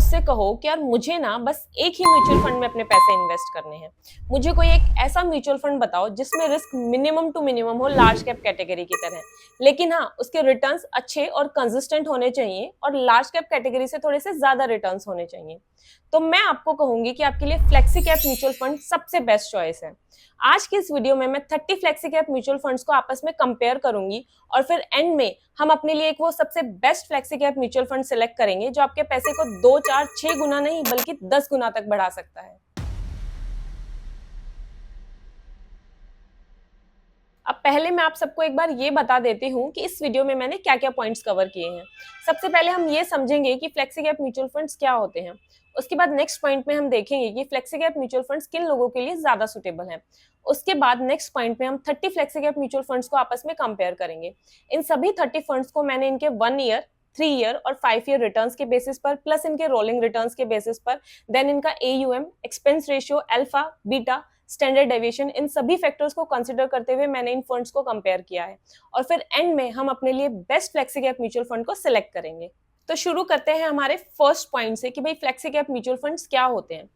मुझसे कहो कि यार मुझे ना बस एक ही म्यूचुअल फंड में अपने पैसे इन्वेस्ट करने हैं, मुझे कोई एक ऐसा म्यूचुअल फंड बताओ जिसमें रिस्क मिनिमम टू मिनिमम हो लार्ज कैप कैटेगरी की तरह, लेकिन हाँ उसके रिटर्न्स अच्छे और कंसिस्टेंट होने चाहिए और लार्ज कैप कैटेगरी से थोड़े से ज्यादा रिटर्न्स होने चाहिए। तो मैं आपको कहूंगी कि आपके लिए फ्लेक्सी कैप म्यूचुअल फंड सबसे बेस्ट चॉइस है। आज की इस वीडियो में मैं 30 फ्लेक्सी कैप म्यूचुअल फंड्स को आपस में कंपेयर करूंगी और फिर एंड में हम अपने लिए एक वो सबसे best flexi cap mutual fund select करेंगे जो आपके पैसे को 2, 4, 6 गुना नहीं बल्कि 10 गुना तक बढ़ा सकता है। अब पहले मैं आप सबको एक बार ये बता देती हूँ कि इस वीडियो में मैंने क्या क्या पॉइंट्स कवर किए हैं। सबसे पहले हम ये समझेंगे कि फ्लेक्सी कैप म्यूचुअल फंड्स क्या होते हैं। उसके बाद नेक्स्ट पॉइंट में हम देखेंगे कि फ्लेक्सी कैप म्यूचुअल फंड्स किन लोगों के लिए ज्यादा सुटेबल हैं। उसके बाद नेक्स्ट पॉइंट में हम 30 फ्लेक्सी कैप म्यूचुअल फंड्स को आपस में कंपेयर करेंगे। इन सभी 30 फंड्स को मैंने इनके 1 ईयर, 3 ईयर और 5 ईयर रिटर्न्स के बेसिस पर प्लस इनके रोलिंग रिटर्न्स के बेसिस पर देन इनका AUM, expense ratio, alpha, beta, standard deviation, इन सभी फैक्टर्स को कंसीडर करते हुए मैंने इन फंड्स को कंपेयर किया है और फिर एंड में हम अपने लिए best flexi cap mutual fund को सिलेक्ट करेंगे। तो शुरू करते हैं हमारे फर्स्ट पॉइंट से कि भाई फ्लेक्सी कैप म्यूचुअल फंड्स क्या होते हैं।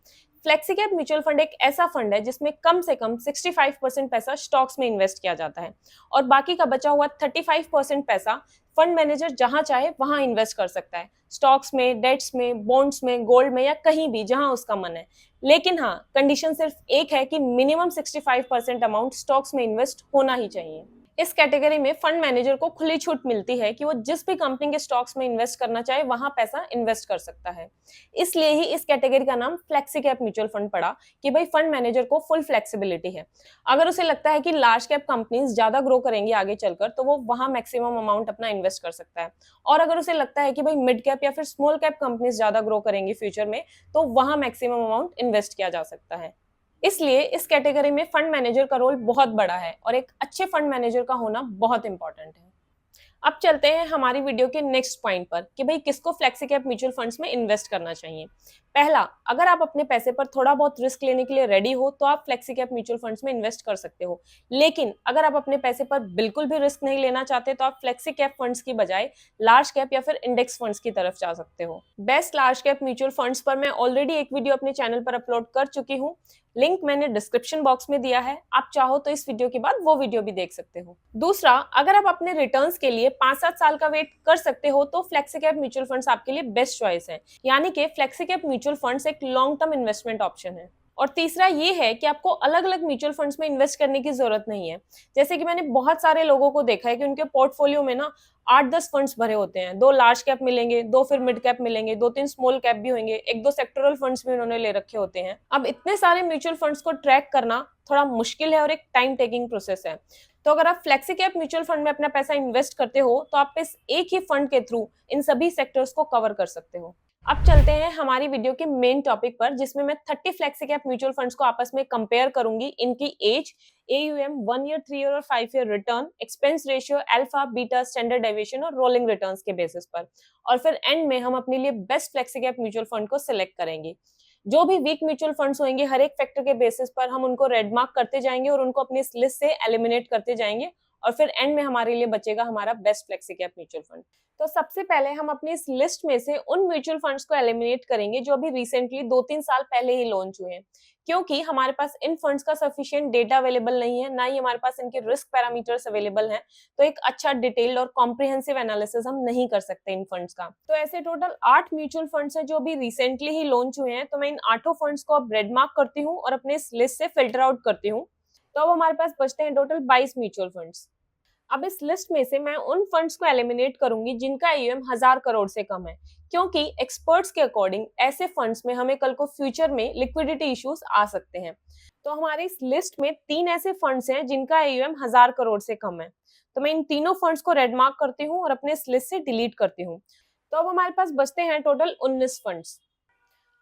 फ्लेक्सी कैप म्यूचुअल फंड एक ऐसा फंड है जिसमें कम से कम 65% पैसा स्टॉक्स में इन्वेस्ट किया जाता है और बाकी का बचा हुआ 35% पैसा फंड मैनेजर जहां चाहे वहां इन्वेस्ट कर सकता है, स्टॉक्स में, डेट्स में, बॉन्ड्स में, गोल्ड में या कहीं भी जहां उसका मन है। लेकिन हाँ, कंडीशन सिर्फ एक है कि मिनिमम 65% अमाउंट स्टॉक्स में इन्वेस्ट होना ही चाहिए। इस कैटेगरी में फंड मैनेजर को खुली छूट मिलती है कि वो जिस भी कंपनी के स्टॉक्स में इन्वेस्ट करना चाहे वहां पैसा इन्वेस्ट कर सकता है। इसलिए ही इस कैटेगरी का नाम फ्लेक्सी कैप म्यूचुअल फंड पड़ा कि भाई फंड मैनेजर को फुल फ्लेक्सिबिलिटी है। अगर उसे लगता है कि लार्ज कैप कंपनीज ज्यादा ग्रो करेंगी आगे चलकर तो वो वहां मैक्सिमम अमाउंट अपना इन्वेस्ट कर सकता है, और अगर उसे लगता है कि भाई मिड कैप या फिर स्मॉल कैप कंपनीज ज्यादा ग्रो करेंगी फ्यूचर में तो वहां मैक्सिमम अमाउंट इन्वेस्ट किया जा सकता है। इसलिए इस कैटेगरी में फंड मैनेजर का रोल बहुत बड़ा है और एक अच्छे फंड मैनेजर का होना बहुत इंपॉर्टेंट है। अब चलते हैं हमारी वीडियो के नेक्स्ट पॉइंट पर कि भाई किसको फ्लेक्सी कैप म्यूचुअल फंड्स में इन्वेस्ट करना चाहिए। पहला, अगर आप अपने पैसे पर थोड़ा बहुत रिस्क लेने के लिए रेडी हो तो आप फ्लेक्सी कैप म्यूचुअल फंड्स में इन्वेस्ट कर सकते हो, लेकिन अगर आप अपने पैसे पर बिल्कुल भी रिस्क नहीं लेना चाहते तो आप फ्लेक्सी कैप फंड्स की बजाय लार्ज कैप या फिर इंडेक्स फंड्स की तरफ जा सकते हो। Best large cap mutual funds पर मैं ऑलरेडी एक वीडियो अपने चैनल पर अपलोड कर चुकी हूँ, लिंक मैंने डिस्क्रिप्शन बॉक्स में दिया है, आप चाहो तो इस वीडियो के बाद वो वीडियो भी देख सकते हो। दूसरा, अगर आप अपने रिटर्न्स के लिए 5-7 साल का वेट कर सकते हो तो फ्लेक्सी कैप म्यूचुअल फंड्स आपके लिए बेस्ट चॉइस है, यानी कि फ्लेक्सी कैप म्यूचुअल फंड्स एक लॉन्ग टर्म इन्वेस्टमेंट ऑप्शन है। और तीसरा ये है कि आपको अलग अलग म्यूचुअल फंड्स में इन्वेस्ट करने की जरूरत नहीं है। जैसे कि मैंने बहुत सारे लोगों को देखा है कि उनके पोर्टफोलियो में ना 8-10 फंड्स भरे होते हैं, 2 लार्ज कैप मिलेंगे, 2 फिर मिड कैप मिलेंगे, 2-3 स्मॉल कैप भी होंगे, 1-2 सेक्टरल फंड्स भी उन्होंने ले रखे होते हैं। अब इतने सारे म्यूचुअल फंड्स को ट्रैक करना थोड़ा मुश्किल है और एक टाइम टेकिंग प्रोसेस है। तो अगर आप फ्लेक्सी कैप म्यूचुअल फंड में अपना पैसा इन्वेस्ट करते हो तो आप इस एक ही फंड के थ्रू इन सभी सेक्टर्स को कवर कर सकते हो। अब चलते हैं हमारी वीडियो के मेन टॉपिक पर, जिसमें मैं 30 फ्लेक्सी कैप म्यूचुअल फंड्स को आपस में कंपेयर करूंगी इनकी एज, एयूएम, 1 ईयर, 3 ईयर और 5 year return, expense ratio, alpha, beta, standard deviation और रोलिंग रिटर्न्स के बेसिस पर, और फिर एंड में हम अपने लिए best flexi cap mutual fund को सिलेक्ट करेंगे। जो भी वीक म्यूचुअल फंड्स होंगे हर एक फैक्टर के बेसिस पर हम उनको रेड मार्क करते जाएंगे और उनको अपनी इस लिस्ट से एलिमिनेट करते जाएंगे और फिर एंड में हमारे लिए बचेगा हमारा best flexi cap mutual fund. तो सबसे पहले हम अपनी इस लिस्ट में से उन म्यूचुअल फंड्स को एलिमिनेट करेंगे जो अभी रिसेंटली 2-3 साल पहले ही लॉन्च हुए हैं, क्योंकि हमारे पास इन फंड्स का सफिशिएंट डेटा अवेलेबल नहीं है, ना ही हमारे पास इनके रिस्क पैरामीटर्स अवेलेबल हैं, तो एक अच्छा डिटेल्ड और कॉम्प्रिहेंसिव एनालिसिस हम नहीं कर सकते इन फंड्स का। तो ऐसे टोटल 8 म्यूचुअल फंड्स हैं जो अभी रिसेंटली ही लॉन्च हुए हैं, तो मैं इन 8 फंड्स को अब रेड मार्क करती हूँ और अपने इस लिस्ट से फिल्टर आउट करती हूँ। तो अब हमारे पास बचते हैं टोटल 22 म्यूचुअल फंड्स। अब इस लिस्ट में से मैं उन फंड्स को एलिमिनेट करूंगी जिनका एयूएम 1000 करोड़ से कम है, क्योंकि एक्सपर्ट्स के अकॉर्डिंग ऐसे फंड्स में हमें कल को फ्यूचर में लिक्विडिटी इश्यूज आ सकते हैं। तो हमारे इस लिस्ट में 3 ऐसे फंड्स हैं जिनका एयूएम 1000 करोड़ से कम है, तो मैं इन तीनों फंड्स को रेड मार्क करती हूँ और अपने इस लिस्ट से डिलीट करती हूँ। तो अब हमारे पास बचते हैं टोटल 19 फंड्स।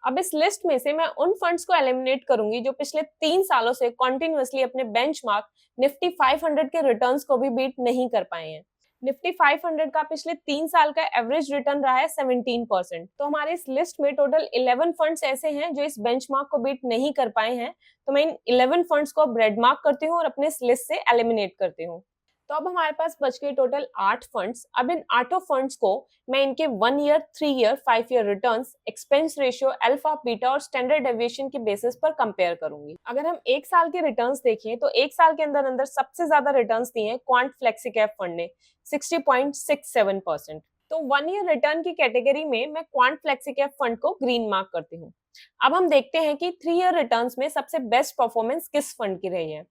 अब इस लिस्ट में से मैं उन फंड्स को एलिमिनेट करूंगी जो पिछले 3 सालों से कॉन्टिन्यूअसली अपने बेंचमार्क निफ्टी 500 के रिटर्न्स को भी बीट नहीं कर पाए हैं। निफ्टी 500 का पिछले 3 साल का एवरेज रिटर्न रहा है 17%। तो हमारे इस लिस्ट में टोटल 11 फंड्स ऐसे हैं जो इस बेंचमार्क को बीट नहीं कर पाए हैं, तो मैं इन 11 फंड्स को रेड मार्क करती हूँ और अपने इस लिस्ट से एलिमिनेट करती हूँ। तो अब हमारे पास बच गए टोटल 8 फंड्स। अब इन 8 फंड्स को मैं इनके 1 year, 3 year, 5 year returns, expense ratio, alpha, beta और स्टैंडर्ड डेविएशन के बेसिस पर कंपेयर करूंगी। अगर हम 1 साल के रिटर्न्स देखें तो 1 साल के अंदर अंदर सबसे ज्यादा रिटर्न्स दिए हैं क्वांट फ्लेक्सिकैप फंड ने 60.67%। तो 1 ईयर रिटर्न की कैटेगरी में मैं क्वांट फ्लेक्सिकैप फंड को ग्रीन मार्क करती हूँ। अब हम देखते हैं कि 3 ईयर रिटर्न्स में सबसे बेस्ट परफॉर्मेंस किस फंड की रही है।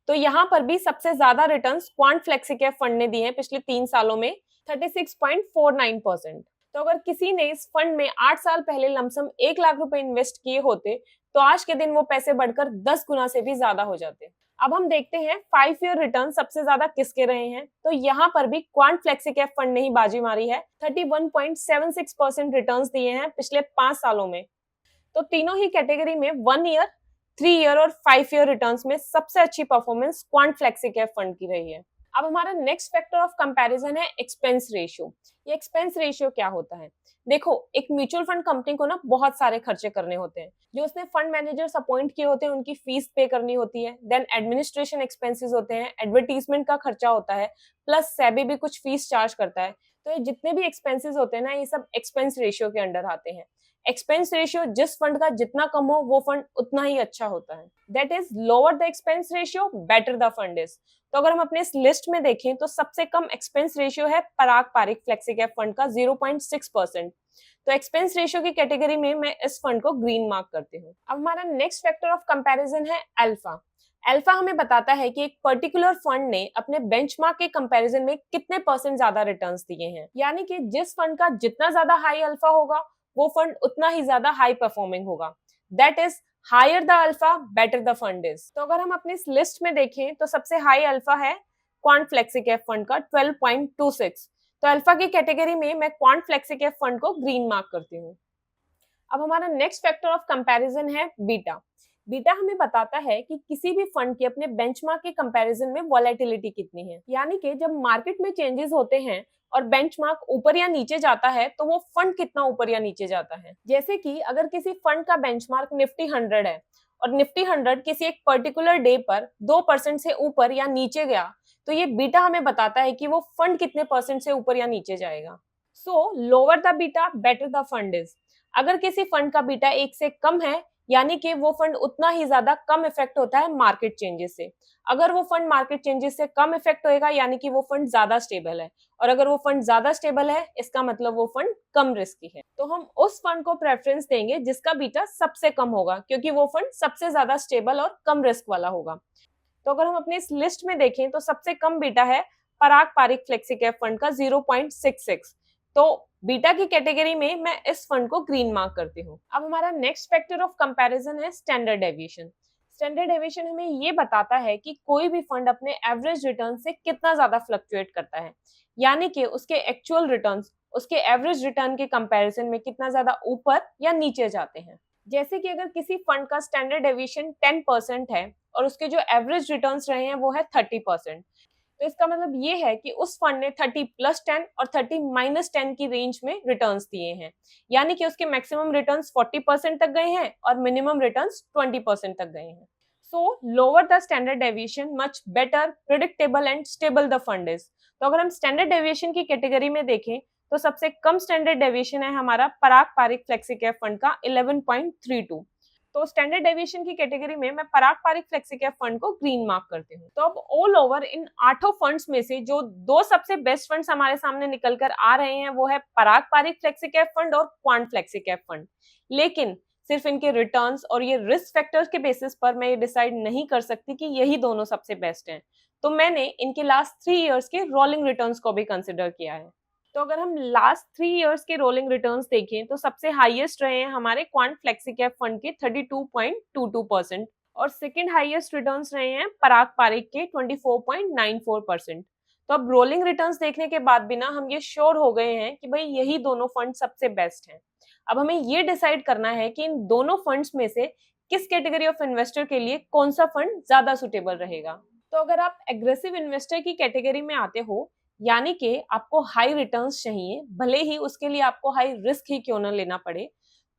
तो यहाँ पर भी सबसे ज्यादा रिटर्न्स क्वांट फ्लेक्सिकैप फंड ने दिए हैं पिछले 3 सालों में 36.49%। तो अगर किसी ने इस फंड में 8 साल पहले लमसम 1 लाख रुपए इन्वेस्ट किए होते तो आज के दिन वो पैसे बढ़कर 10 गुना से भी ज्यादा हो जाते। अब हम देखते हैं 5 ईयर रिटर्न सबसे ज्यादा किसके रहे हैं। तो यहाँ पर भी क्वांट फ्लेक्सिकैप फंड ने ही बाजी मारी है, 31.76% रिटर्न्स दिए हैं पिछले 5 सालों में। तो तीनों ही कैटेगरी में 1 ईयर, 3 ईयर और 5 ईयर रिटर्न्स में सबसे अच्छी परफॉर्मेंस क्वांट फ्लेक्सिकैप फंड की रही है। अब हमारा नेक्स्ट फैक्टर ऑफ कंपैरिजन है एक्सपेंस रेशियो। ये एक्सपेंस रेशियो क्या होता है? देखो, एक म्यूचुअल फंड कंपनी को ना बहुत सारे खर्चे करने होते हैं। जो उसने फंड मैनेजर्स अपॉइंट किए होते हैं उनकी फीस पे करनी होती है, देन एडमिनिस्ट्रेशन एक्सपेंसेस होते हैं, एडवर्टीजमेंट का खर्चा होता है, प्लस सेबी भी कुछ फीस चार्ज करता है। तो ये जितने भी एक्सपेंसेस होते हैं ना, ये सब एक्सपेंस रेशियो के अंडर आते हैं। एक्सपेंस रेशियो जिस फंड का जितना कम हो वो फंड उतना ही अच्छा होता है। That is lower the expense ratio better the fund is. तो अगर हम अपने इस लिस्ट में देखें तो सबसे कम एक्सपेंस रेशियो है पराग पारिक फ्लेक्सिकैप फंड का 0.6%। तो एक्सपेंस रेशियो की कैटेगरी में मैं इस फंड को ग्रीन मार्क करती हूँ। अब हमारा नेक्स्ट फैक्टर ऑफ कंपैरिजन है अल्फा। अल्फा हमें बताता है कि एक पर्टिकुलर फंड ने अपने बेंचमार्क के कंपैरिजन में कितने परसेंट ज्यादा रिटर्न्स दिए हैं। यानी कि जिस फंड का जितना ज्यादा हाई अल्फा होगा वो फंड उतना ही ज्यादा हाई परफॉर्मिंग होगा। That is higher the alpha better the fund is. तो अगर हम अपनी इस लिस्ट में देखें तो सबसे हाई अल्फा है क्वांट फ्लेक्सिकैप फंड का 12.26। तो अल्फा की कैटेगरी में मैं क्वांट फ्लेक्सिकैप फंड को ग्रीन मार्क करती हूँ। अब हमारा नेक्स्ट फैक्टर ऑफ कंपैरिजन है बीटा। बीटा हमें बताता है कि किसी भी फंड के अपने बेंचमार्क के कंपैरिजन में वॉलेटिलिटी कितनी है। यानी कि जब मार्केट में चेंजेस होते हैं और बेंचमार्क ऊपर या नीचे जाता है तो वो फंड कितना ऊपर या नीचे जाता है। जैसे कि अगर किसी फंड का बेंचमार्क निफ्टी 100 है और निफ्टी 100 किसी एक पर्टिकुलर डे पर 2% से ऊपर या नीचे गया तो ये बीटा हमें बताता है कि वो फंड कितने परसेंट से ऊपर या नीचे जाएगा। सो lower the beta better the fund is. अगर किसी फंड का बीटा 1 से कम है यानी कि वो फंड उतना ही ज्यादा कम इफेक्ट होता है मार्केट चेंजेस से। अगर वो फंड मार्केट चेंजेस से कम इफेक्ट होएगा यानी कि वो फंड ज्यादा स्टेबल है, और अगर वो फंड ज्यादा स्टेबल है इसका मतलब वो फंड कम रिस्की है। तो हम उस फंड को प्रेफरेंस देंगे जिसका बीटा सबसे कम होगा, क्योंकि वो फंड सबसे ज्यादा स्टेबल और कम रिस्क वाला होगा। तो अगर हम अपने इस लिस्ट में देखें तो सबसे कम बीटा है पराग पारिक फ्लेक्सिकैप फंड का 0.66। तो बीटा की कैटेगरी में मैं इस फंड को ग्रीन मार्क करती हूँ। अब हमारा नेक्स्ट फैक्टर ऑफ कंपैरिजन है स्टैंडर्ड डेविएशन। स्टैंडर्ड डेविएशन हमें ये बताता है कि कोई भी फंड अपने एवरेज रिटर्न से कितना ज्यादा फ्लक्चुएट करता है, यानी कि उसके एक्चुअल रिटर्न्स उसके एवरेज रिटर्न के कंपैरिजन में कितना ज्यादा ऊपर या नीचे जाते हैं। जैसे कि अगर किसी फंड का स्टैंडर्ड डेविएशन 10% है और उसके जो एवरेज रिटर्न्स रहे हैं वो है 30%, तो इसका मतलब ये है कि उस फंड ने 30+10 और 30-10 की रेंज में रिटर्न्स दिए हैं। यानी कि उसके मैक्सिमम रिटर्न्स 40% तक गए हैं और मिनिमम रिटर्न्स 20% तक गए हैं। सो lower the standard deviation much better, predictable and stable the fund is. तो अगर हम स्टैंडर्ड डेविएशन की कैटेगरी में देखें तो सबसे कम स्टैंडर्ड डेविएशन है हमारा पराग पारिक फ्लेक्सिकैप फंड का 11.32। तो स्टैंडर्ड डेविएशन की कैटेगरी में मैं पराग पारिक फ्लेक्सिकैप फंड को ग्रीन मार्क करती हूँ। तो अब ऑल ओवर इन 8 फंड्स में से जो 2 सबसे बेस्ट फंड्स हमारे सामने निकल कर आ रहे हैं वो है पराग पारिक फ्लेक्सिकैप फंड और क्वांट फ्लेक्सिकैप फंड। लेकिन सिर्फ इनके रिटर्न्स और ये रिस्क फैक्टर्स के बेसिस पर मैं ये डिसाइड नहीं कर सकती कि यही दोनों सबसे बेस्ट हैं। तो मैंने इनके लास्ट 3 इयर्स के रोलिंग रिटर्न्स को भी कंसिडर किया है। तो अगर हम लास्ट 3 इयर्स के रोलिंग रिटर्न्स देखें तो सबसे हाईएस्ट रहे हैं हमारे क्वांट फ्लेक्सिकैप फंड के 32.22% और सेकंड हाईएस्ट रिटर्न्स रहे हैं पराग पारिक के 24.94%। तो अब रोलिंग रिटर्न्स देखने के बाद भी ना हम ये श्योर हो गए हैं कि भाई यही दोनों फंड सबसे बेस्ट हैं। अब हमें ये डिसाइड करना है कि इन दोनों फंड्स में से किस कैटेगरी ऑफ इन्वेस्टर के लिए कौन सा फंड ज्यादा सुटेबल रहेगा। तो अगर आप एग्रेसिव इन्वेस्टर की कैटेगरी में आते हो यानी कि आपको हाई रिटर्न्स चाहिए, भले ही उसके लिए आपको हाई रिस्क ही क्यों ना लेना पड़े,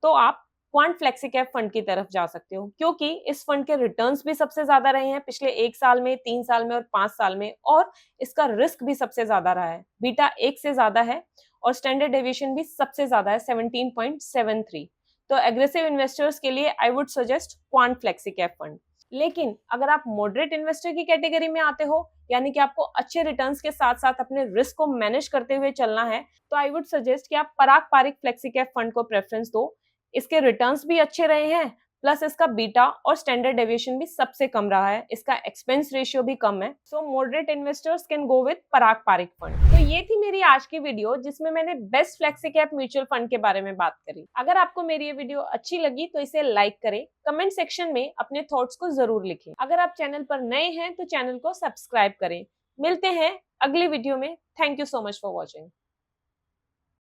तो आप क्वांट फ्लेक्सी कैप फंड की तरफ जा सकते हो, क्योंकि इस फंड के रिटर्न्स भी सबसे ज्यादा रहे हैं पिछले 1 साल में, 3 साल में और 5 साल में, और इसका रिस्क भी सबसे ज्यादा रहा है। बीटा 1 से ज्यादा है और स्टैंडर्ड डेविएशन भी सबसे ज्यादा है 17.73। तो एग्रेसिव इन्वेस्टर्स के लिए I would suggest quant flexi cap fund. लेकिन अगर आप मॉडरेट इन्वेस्टर की कैटेगरी में आते हो, यानी कि आपको अच्छे रिटर्न्स के साथ साथ अपने रिस्क को मैनेज करते हुए चलना है, तो आई वुड सजेस्ट कि आप पराग पारिक फ्लेक्सी कैप फंड को प्रेफरेंस दो। इसके रिटर्न्स भी अच्छे रहे हैं, प्लस इसका बीटा और स्टैंडर्ड डेविएशन भी सबसे कम रहा है, इसका एक्सपेंस रेशियो भी कम है। So moderate investors can go with Parag Parikh fund. तो ये थी मेरी आज की वीडियो, जिसमें मैंने best flexi cap mutual fund के बारे में बात करी। अगर आपको मेरी ये वीडियो अच्छी लगी तो इसे लाइक करें, कमेंट सेक्शन में अपने थॉट्स को जरूर लिखें। अगर आप चैनल पर नए हैं तो चैनल को सब्सक्राइब करें। मिलते हैं अगली वीडियो में। Thank you so much for watching.